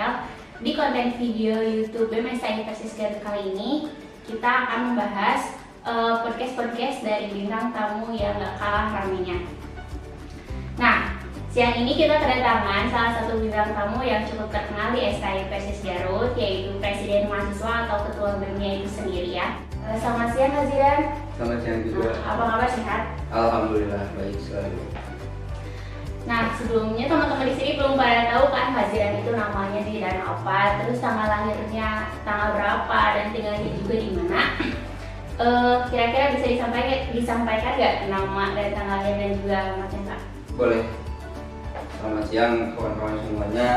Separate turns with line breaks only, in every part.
Rahel. Di konten video YouTube BMSI Persis Garut kali ini, kita akan membahas podcast-podcast dari bintang tamu yang gak kalah ramenya. Nah, siang ini kita kedatangan salah satu bintang tamu yang cukup terkenal di STI Persis Garut, yaitu Presiden Mahasiswa atau Ketua BEM-nya itu sendiri ya. Selamat siang Kak Zidan.
Selamat siang juga.
Apa kabar, sehat?
Alhamdulillah baik sekali.
Nah, sebelumnya teman-teman di sini belum pada tahu kan Kak Zidan itu namanya Zidan apa, terus tanggal lahirnya tanggal berapa, dan tinggalnya juga di mana. Kira-kira bisa disampaikan nggak nama dan tanggal lahir dan juga alamatnya Kak?
Boleh. Selamat siang kawan-kawan semuanya.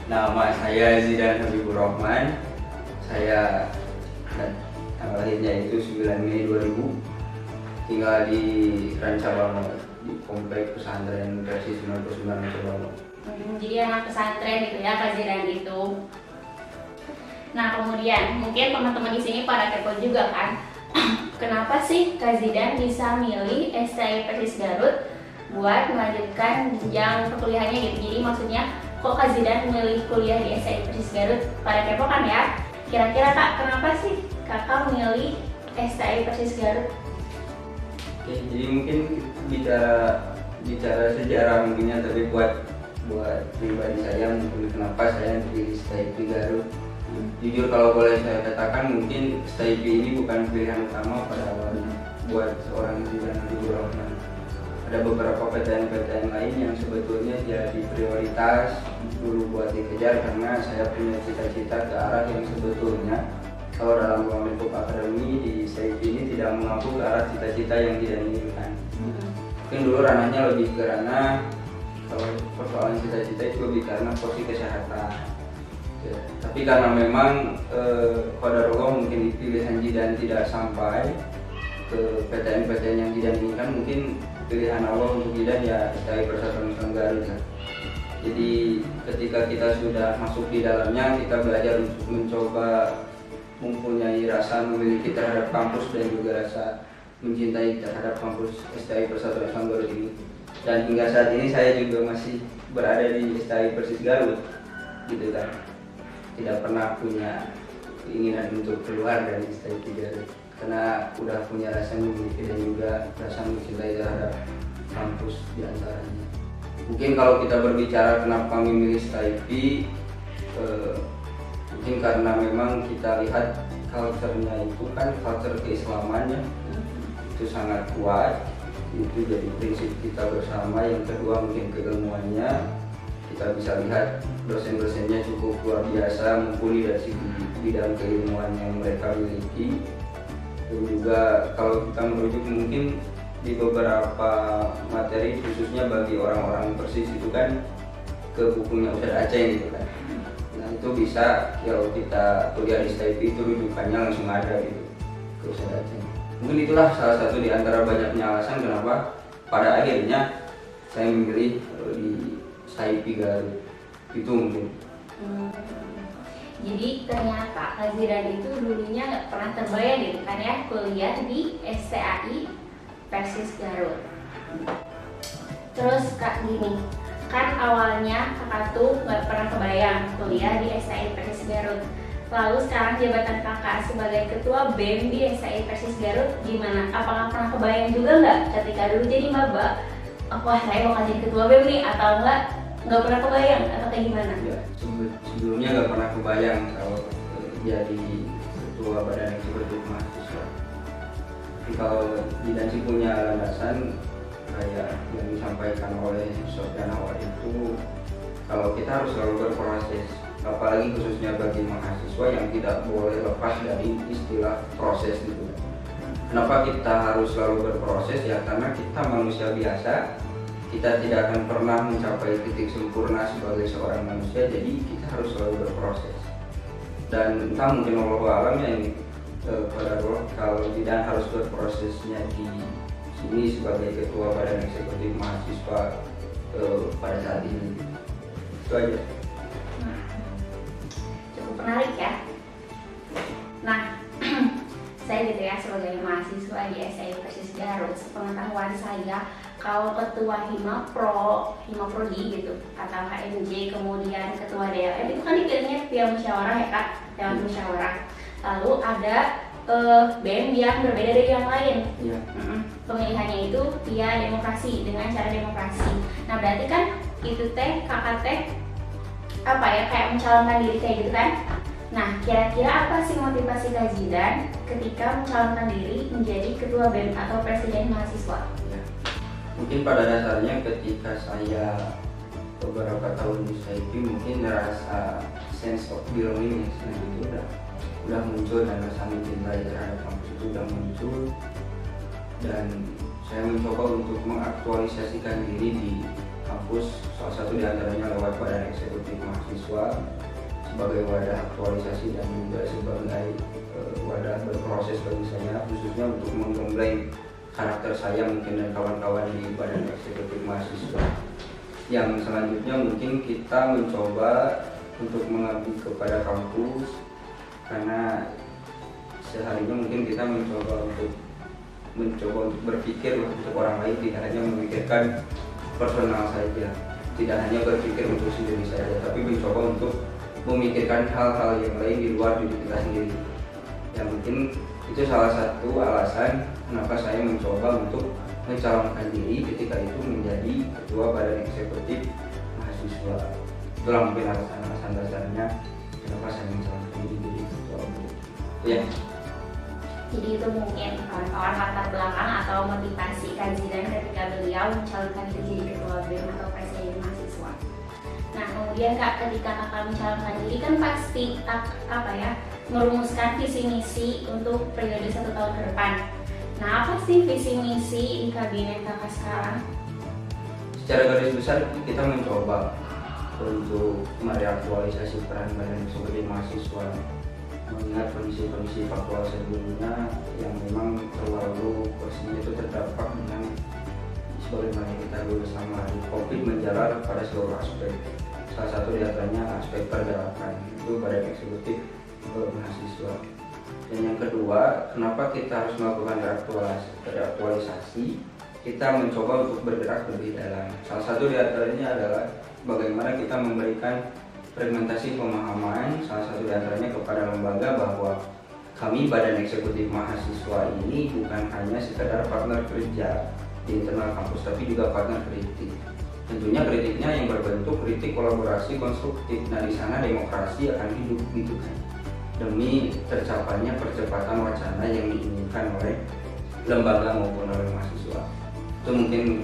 Nama saya Zidan Habibur Rahman. Saya tanggal lahirnya itu 9 Mei 2000. Tinggal di Rancabango, di komplek pesantren Persis 99 Rancabango.
Jadi anak pesantren gitu ya Kak Zidan itu. Nah, kemudian mungkin teman-teman di sini pada kepo juga kan, kenapa sih Kak Zidan bisa milih STI Persis Garut buat melanjutkan jenjang perkuliahannya gitu. Jadi maksudnya kok Kak Zidan milih kuliah di STI Persis Garut? Pada kepo kan ya? Kira-kira Kak, kenapa sih Kakak milih STI Persis Garut?
Oke, jadi mungkin bicara sejarah mungkinnya, tapi buat pribadi saya mungkin kenapa saya pilih STIP Garut. Jujur kalau boleh saya katakan, mungkin STIP ini bukan pilihan utama pada awalnya buat seorang Zidan Habibur Rahman. Ada beberapa PTN-PTN lain yang sebetulnya jadi prioritas dulu buat dikejar, karena saya punya cita-cita ke arah yang sebetulnya kalau dalam ruang lingkup akademi di STIP ini tidak mengaku ke arah cita-cita yang tidak diinginkan. Mungkin dulu ranahnya lebih ke ranah, kalau persoalan cita-cita itu lebih karena porsi kesehatan. Ya, tapi karena memang qadarullah mungkin pilihan Zidan tidak sampai ke PTN-PTN yang Zidan inginkan, mungkin pilihan Allah untuk Zidan ya STI Persatuan Islam Garut. Jadi ketika kita sudah masuk di dalamnya, kita belajar untuk mencoba mempunyai rasa memiliki terhadap kampus dan juga rasa mencintai terhadap kampus STI Persatuan Islam Garut ini. Dan hingga saat ini saya juga masih berada di STI Persis Garut, gitu kan. Tidak pernah punya keinginan untuk keluar dari STI Garut, karena udah punya rasa memiliki dan juga rasa mencintai terhadap kampus diantaranya. Mungkin kalau kita berbicara kenapa kami memilih STIP, mungkin karena memang kita lihat culture-nya itu kan culture keislamannya itu sangat kuat, itu jadi prinsip kita bersama. Yang kedua mungkin keilmuannya, kita bisa lihat dosen-dosennya cukup luar biasa, mumpuni dari segi bidang keilmuan yang mereka miliki. Dan juga kalau kita merujuk mungkin di beberapa materi khususnya bagi orang-orang Persis itu kan ke bukunya Ustadz Aceh gitu kan. Nah itu bisa kalau kita kuliah di STIP itu rujukannya langsung ada gitu ke Ustadz Aceh. Mungkin itulah salah satu di antara banyaknya alasan kenapa pada akhirnya saya memilih di STIP Garut itu mungkin.
Jadi ternyata Kak Zidan itu dulunya nggak pernah terbayang gitu kan ya kuliah di STAI Persis Garut. Terus Kak gini, kan awalnya Kakak tuh nggak pernah kebayang kuliah di STI Persis Garut. Lalu sekarang jabatan Kakak sebagai Ketua BEM di STI Persis Garut gimana? Apakah pernah kebayang juga nggak ketika dulu jadi maba, wah saya bakal jadi Ketua BEM nih, atau nggak pernah kebayang atau kayak gimana?
Ya, sebelumnya nggak pernah kebayang kalau jadi ketua badan eksekutif mahasiswa. Tapi kalau Zidan sih punya landasan kayak yang disampaikan oleh Sofyan awal itu, kalau kita harus selalu berproses, apalagi khususnya bagi mahasiswa yang tidak boleh lepas dari istilah proses gitu. Kenapa kita harus selalu berproses? Ya karena kita manusia biasa, kita tidak akan pernah mencapai titik sempurna sebagai seorang manusia, jadi kita harus selalu berproses. Dan entah mungkin Allah alam yang pada Allah kalau tidak harus berprosesnya di sini sebagai ketua badan eksekutif mahasiswa pada saat ini. Itu aja.
Cukup menarik ya. Nah, saya gitu ya sebagai mahasiswa di STI Persis Garut, sepengetahuan saya kalau ketua Himaprodi gitu atau HMJ, kemudian ketua DLM itu kan dipilihnya via musyawarah ya Kak, lewat musyawarah. Lalu ada BEM yang berbeda dari yang lain.
Iya.
Pemilihannya itu via demokrasi, dengan cara demokrasi. Nah berarti kan itu teh kakak teh apa ya, kayak mencalonkan diri kayak gitu kan. Nah kira-kira apa sih motivasi Kak Zidan ketika mencalonkan diri menjadi ketua BEM atau presiden mahasiswa?
Ya. Mungkin pada dasarnya ketika saya beberapa tahun di SIP mungkin rasa sense of belonging itu udah muncul, dan rasa mencintai terhadap kampus itu udah muncul, dan saya mencoba untuk mengaktualisasikan diri di kampus, salah satu diantaranya lewat Badan Eksekutif Mahasiswa sebagai wadah aktualisasi dan juga sebagai wadah berproses bagi saya, khususnya untuk menggembleng karakter saya mungkin dan kawan-kawan di Badan Eksekutif Mahasiswa. Yang selanjutnya mungkin kita mencoba untuk mengabdi kepada kampus, karena seharinya mungkin kita mencoba untuk berpikir untuk orang lain, tidak hanya memikirkan personal saja, tidak hanya berpikir untuk sendiri saja, tapi mencoba untuk memikirkan hal-hal yang lain di luar diri kita sendiri. Yang mungkin itu salah satu alasan kenapa saya mencoba untuk mencalonkan diri ketika itu menjadi ketua Badan Eksekutif Mahasiswa. Itulah mungkin alasan dasarnya kenapa saya mencalonkan diri jadi ketua BEM. Ya.
Jadi itu mungkin kawan-kawan latar belakang atau motivasi Kak Zidan ketika beliau mencalonkan diri jadi ketua BEM atau presiden mahasiswa. Nah kemudian Kak, ketika Kakak mencalonkan diri kan pasti merumuskan visi misi untuk periode 1 tahun ke depan. Nah apa sih visi misi di kabinet Kakak sekarang?
Secara garis besar kita mencoba untuk mereaktualisasi peran Badan Eksekutif Mahasiswa, mengingat kondisi faktual sebelumnya yang memang terlalu posisinya itu terdampak dengan sebagaimana kita dulu bersama di COVID menjalar pada seluruh aspek. Salah satu diantaranya aspek pergerakan itu Badan Eksekutif Mahasiswa. Dan yang kedua, kenapa kita harus melakukan reaktualisasi? Kita mencoba untuk bergerak lebih dalam. Salah satu diantaranya adalah bagaimana kita memberikan fragmentasi pemahaman, salah satu diantaranya kepada lembaga, bahwa kami Badan Eksekutif Mahasiswa ini bukan hanya sekedar partner kerja di internal kampus, tapi juga partner kritik. Tentunya kritiknya yang berbentuk kritik kolaborasi konstruktif. Nah di sana demokrasi akan hidup gitu kan, demi tercapainya percepatan wacana yang diinginkan oleh lembaga maupun oleh mahasiswa. Itu mungkin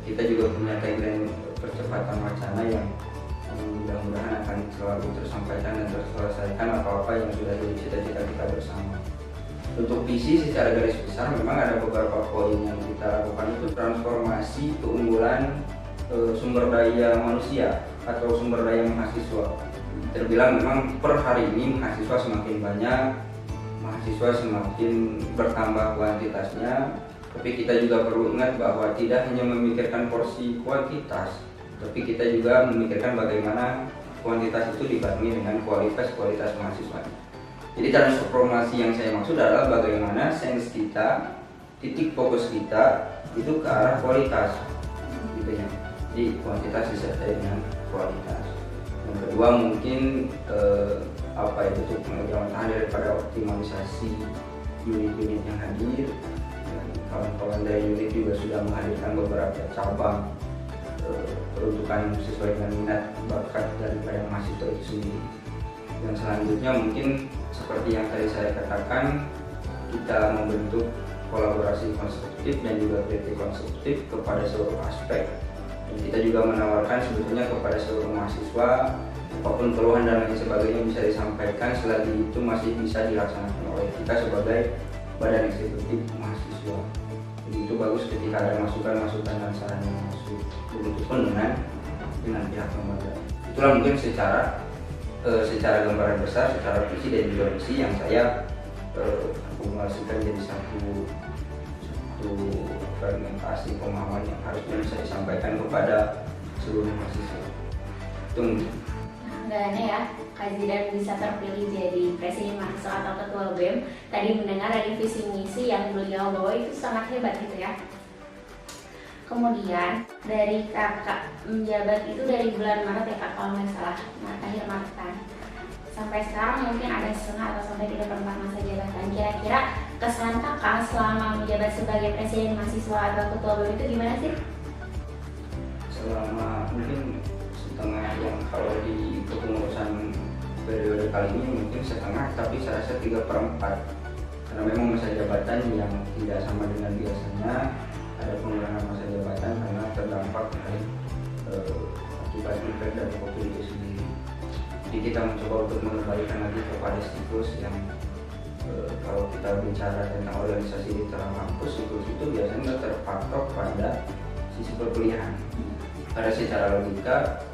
kita juga punya tagline percepatan wacana yang mudah-mudahan akan selalu tersampaikan dan terselesaikan apa-apa yang sudah jadi cita-cita kita bersama. Untuk visi secara garis besar memang ada beberapa poin yang kita lakukan, itu transformasi keunggulan sumber daya manusia atau sumber daya mahasiswa. Terbilang memang per hari ini mahasiswa semakin banyak, mahasiswa semakin bertambah kuantitasnya, tapi kita juga perlu ingat bahwa tidak hanya memikirkan porsi kuantitas, tapi kita juga memikirkan bagaimana kuantitas itu dibarengi dengan kualitas mahasiswa. Jadi transformasi yang saya maksud adalah bagaimana sense kita, titik fokus kita itu ke arah kualitas, gitu ya. Jadi kuantitas disertai dengan kualitas. Yang kedua mungkin jangan tahan daripada optimalisasi unit-unit yang hadir. Kawan-kawan dari unit juga sudah menghadirkan beberapa cabang peruntukan sesuai dengan minat bakat daripada mahasiswa itu sendiri. Dan selanjutnya mungkin seperti yang tadi saya katakan, kita membentuk kolaborasi konstruktif dan juga kritik konstruktif kepada seluruh aspek. Dan kita juga menawarkan sebetulnya kepada seluruh mahasiswa, apapun keluhan dan lain sebagainya bisa disampaikan selagi itu masih bisa dilaksanakan oleh kita sebagai Badan Eksekutif Mahasiswa. Jadi itu bagus ketika ada masukan-masukan dan saran yang masuk. Begitupun dengan pihak lembaga. Itulah mungkin secara gambaran besar, secara visi dan juga misi yang saya akumulasikan jadi satu fragmentasi pemahaman yang harusnya bisa disampaikan kepada seluruh mahasiswa. Itu mungkin.
Nggak aneh ya, Kak Zidan bisa terpilih jadi presiden mahasiswa atau ketua BEM. Tadi mendengar dari visi misi yang beliau bawa itu sangat hebat gitu ya. Kemudian dari kakak menjabat itu dari bulan Maret ya kak kalau nggak salah, akhir Maret kan. Sampai sekarang mungkin ada setengah atau sampai 3/4 masa jabatan. Kira-kira kesan kakak selama menjabat sebagai presiden mahasiswa atau ketua BEM itu gimana sih?
Selama mungkin setengah, yang kalau di kepengurusan periode kali ini mungkin setengah, tapi saya rasa 3/4 karena memang masa jabatan yang tidak sama dengan biasanya, ada pengurangan masa jabatan karena terdampak dari akibat efek dari COVID itu sendiri. Jadi kita mencoba untuk mengembalikan lagi kepada siklus yang kalau kita bicara tentang organisasi di dalam kampus, siklus itu biasanya terpatok pada sisi perkuliahan. Pada secara logika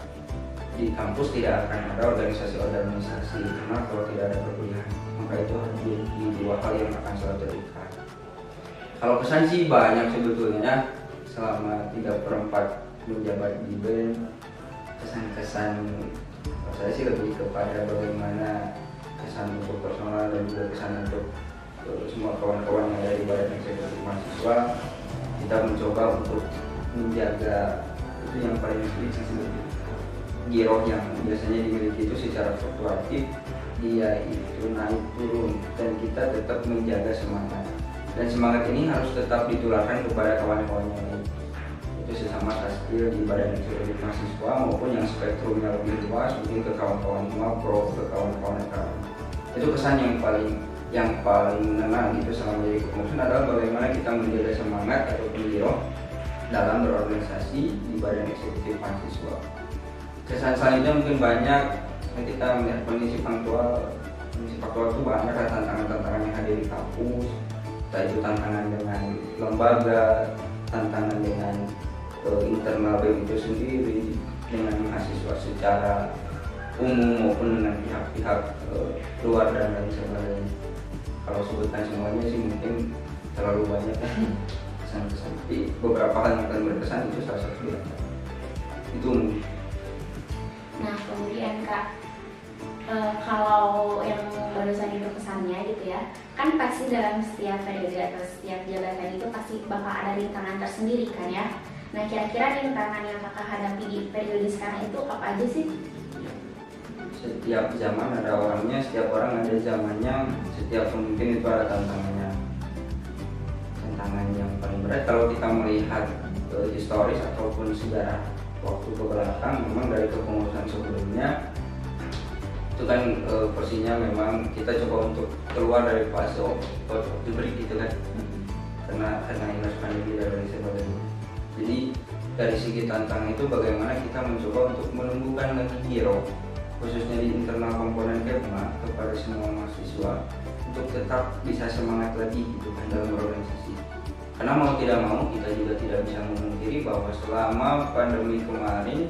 di kampus tidak akan ada organisasi karena kalau tidak ada perkuliahan, maka itu harus di dua hal yang akan selalu terikat. Kalau kesan sih banyak sebetulnya selama 3/4 menjabat di BEM. Kesan-kesan saya sih lebih kepada bagaimana kesan untuk personal dan juga kesan untuk semua kawan-kawan yang ada di Badan Eksekutif Mahasiswa. Kita mencoba untuk menjaga itu yang paling sulit sebetulnya. Giroh yang biasanya dimiliki itu secara fluktuatif, dia itu naik turun, dan kita tetap menjaga semangat. Dan semangat ini harus tetap ditularkan kepada kawan-kawan yang lain. Itu sesama kastil di Badan Eksekutif Mahasiswa maupun yang spektrumnya lebih luas, mungkin ke kawan-kawan makro, ke kawan-kawan ekonomi. Itu kesan yang paling menenang gitu selama jadi kepengurusan adalah bagaimana kita menjaga semangat atau giroh dalam berorganisasi di Badan Eksekutif Mahasiswa. Kesan selanjutnya mungkin banyak, kita melihat kondisi faktual itu banyak tantangan-tantangan yang hadir di kampus, entah itu tantangan dengan lembaga, tantangan dengan internal BEM itu sendiri, dengan mahasiswa secara umum maupun dengan pihak-pihak luar dan lain sebagainya. Kalau sebutkan semuanya sih mungkin terlalu banyak kan kesan-kesan, tapi beberapa hal yang akan berkesan itu salah satu ya. Itu.
Nah kemudian kak, kalau yang barusan itu kesannya gitu ya, kan pasti dalam setiap periode atau setiap jabatan itu pasti bakal ada rintangan tersendiri kan ya. Nah kira-kira rintangan yang kakak hadapi di periode sekarang itu apa aja sih?
Setiap zaman ada orangnya, setiap orang ada zamannya, setiap pemimpin itu ada tantangannya. Tantangan yang paling berat kalau kita melihat historis ataupun sejarah waktu ke belakang, memang dari kepengurusan sebelumnya itu kan porsinya memang kita coba untuk keluar dari fase diberi gitu kan, karena imbas pandemi dan lain sebagainya. Jadi dari segi tantangan itu bagaimana kita mencoba untuk menumbuhkan lagi giroh, khususnya di internal komponen KEPMA kepada semua mahasiswa untuk tetap bisa semangat lagi gitu kan dalam berorganisasi. Karena mau tidak mau kita juga tidak bisa memungkiri bahwa selama pandemi kemarin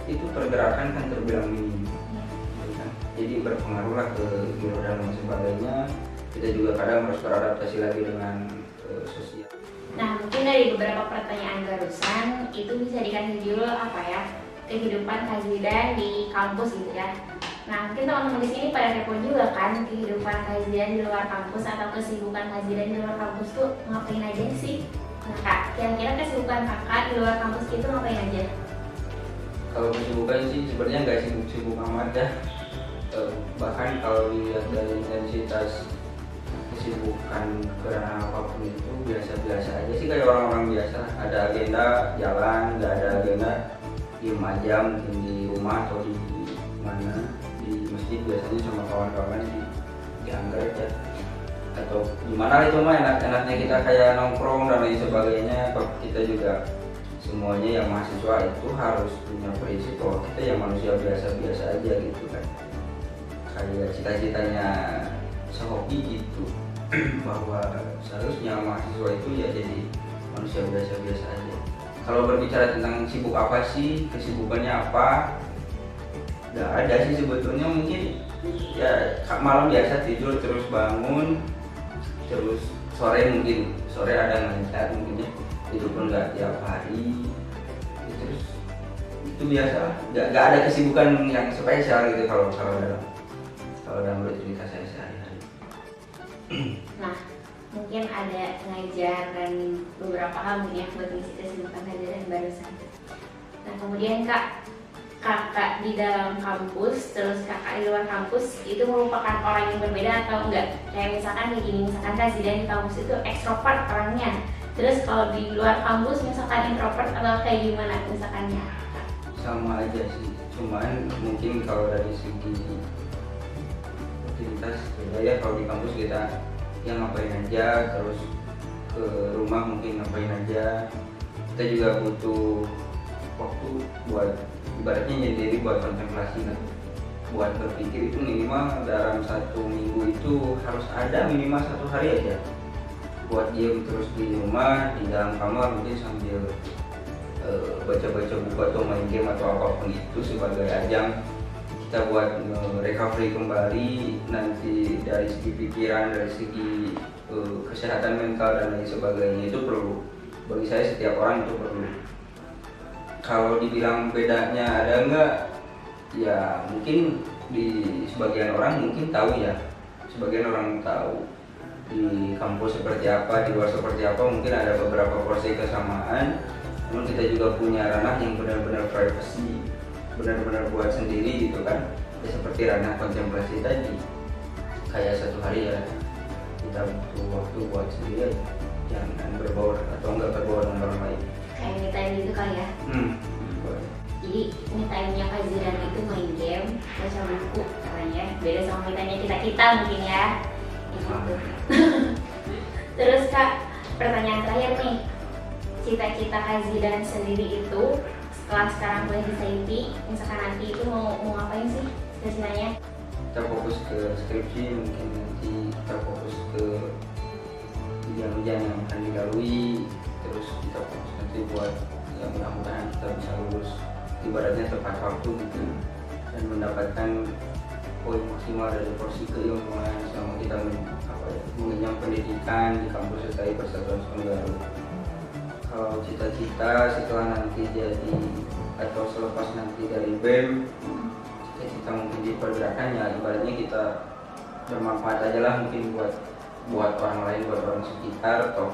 itu pergerakan kan terbilang minim. Jadi berpengaruhlah ke giroh dan lain sebagainya. Kita juga kadang harus beradaptasi lagi dengan sosial.
Nah mungkin dari beberapa pertanyaan barusan itu bisa dikasih judul apa ya, kehidupan Kazidan di kampus gitu ya. Nah mungkin teman-teman di sini pada kepo juga kan, kehidupan Kazidan di luar kampus atau kesibukan Kazidan di luar kampus tuh ngapain aja sih? Nah kak, kira-kira kesibukan kakak di luar kampus itu ngapain aja?
Kalau kesibukan sih sebenarnya nggak sibuk-sibuk amat ya. Bahkan kalau dilihat dari intensitas kesibukan karena apapun itu biasa-biasa aja sih, kayak orang-orang biasa. Ada agenda jalan, nggak ada agenda diem aja mungkin di rumah atau di mana, di masjid biasanya sama kawan-kawan di anggrek ya, atau gimana itu mah enak-enaknya kita kayak nongkrong dan lain sebagainya. Kita juga semuanya yang mahasiswa itu harus punya prinsip bahwa kita yang manusia biasa-biasa aja gitu kan, kayak cita-citanya sehobi gitu bahwa seharusnya mahasiswa itu ya jadi manusia biasa-biasa aja. Kalau berbicara tentang sibuk apa sih, kesibukannya apa, nggak ada sih sebetulnya. Mungkin ya malam biasa tidur terus bangun, terus sore ada ngajar mungkin ya, itu pun nggak tiap hari. Terus itu biasa, nggak ada kesibukan yang spesial gitu kalau dalam bercerita saya sehari-hari.
Nah mungkin ada ngajar dan beberapa hal mungkin yang buat ngisi kesibukan kajian barusan. Nah kemudian kakak di dalam kampus terus kakak di luar kampus itu merupakan orang yang berbeda atau enggak? Kayak misalkan kayak gini, misalkan kajian di kampus itu ekstrovert orangnya, terus kalau di luar kampus misalkan introvert atau kayak gimana misalkannya?
Sama aja sih, cuman mungkin kalau dari segi aktivitas beda ya. Kalau di kampus kita yang ngapain aja, terus ke rumah mungkin ngapain aja. Kita juga butuh waktu buat ibaratnya nyendiri, buat kontemplasi kan, buat berpikir. Itu minimal dalam 1 minggu itu harus ada minimal 1 hari aja buat diam terus di rumah, di dalam kamar mungkin sambil baca-baca buku atau main game atau apapun itu sebagai ajang kita buat recovery kembali nanti dari segi pikiran, dari segi kesehatan mental dan lain sebagainya. Itu perlu, bagi saya setiap orang itu perlu. Kalau dibilang bedanya ada enggak, ya mungkin di sebagian orang mungkin tahu ya, sebagian orang tahu di kampus seperti apa, di luar seperti apa, mungkin ada beberapa porsi kesamaan. Namun kita juga punya ranah yang benar-benar privacy, benar-benar buat sendiri gitu kan, ya seperti ranah kontemplasi tadi. Kayak 1 hari ya kita butuh waktu buat sendiri aja, jangan berbaur atau enggak berbaur dengan orang lain.
Kayak me time gitu kali ya? Jadi me time-nya Kak Zidan itu main game, baca buku katanya, beda sama me time-nya kita mungkin ya gitu. Terus Kak, pertanyaan terakhir nih, cita-cita Kak Zidan sendiri itu setelah sekarang kuliah di SIP, misalkan nanti itu mau ngapain sih cita-citanya?
Kita fokus ke skripsi, mungkin nanti kita fokus ke ujian-ujian yang akan dilalui, terus kita fokus nanti buat ya mudah-mudahan kita bisa lulus ibaratnya tepat waktu gitu dan mendapatkan poin maksimal dari porsi keilmuan selama kita mengenyam pendidikan di kampus STI Persatuan Sekolah Garut. Kalau cita-cita setelah nanti jadi atau selepas nanti dari BEM, cita-cita mungkin di pergerakan ya ibaratnya kita bermanfaat aja lah mungkin buat orang lain, buat orang sekitar atau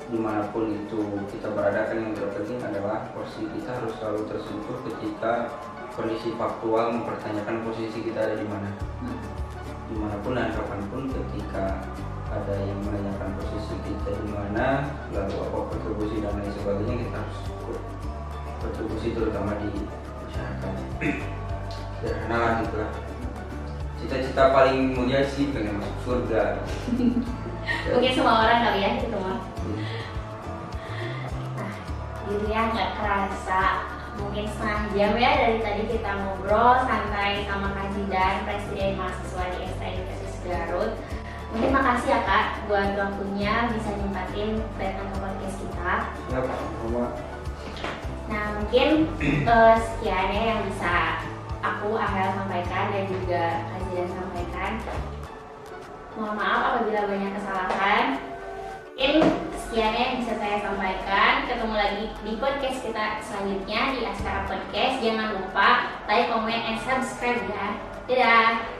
dimanapun itu kita berada. Kan yang terpenting adalah porsi kita harus selalu tersentuh ketika kondisi faktual mempertanyakan posisi kita ada di mana, dimanapun dan kapanpun. Ketika ada yang menanyakan posisi kita di mana, lalu apa kontribusi dan lain sebagainya, kita harus kontribusi terutama di masyarakat. Sederhana lah gitu lah. Cita-cita paling mulia sih pengen masuk surga.
Mungkin semua orang kali ya gitu mah. Nah, gitu ya, nggak kerasa mungkin setengah jam ya dari tadi kita ngobrol santai sama Kak Zidan, Presiden Mahasiswa di STI Universitas Garut. Mungkin makasih ya Kak buat waktunya bisa nyempatin datang ke podcast kita.
Ya Pak, sama.
Nah mungkin sekian ya yang bisa aku Ahel sampaikan dan juga Kak Zidan sampaikan. Mohon maaf apabila banyak kesalahan. Mungkin sekian yang bisa saya sampaikan. Ketemu lagi di podcast kita selanjutnya di Askara Podcast. Jangan lupa like, comment, and subscribe ya. Dadah.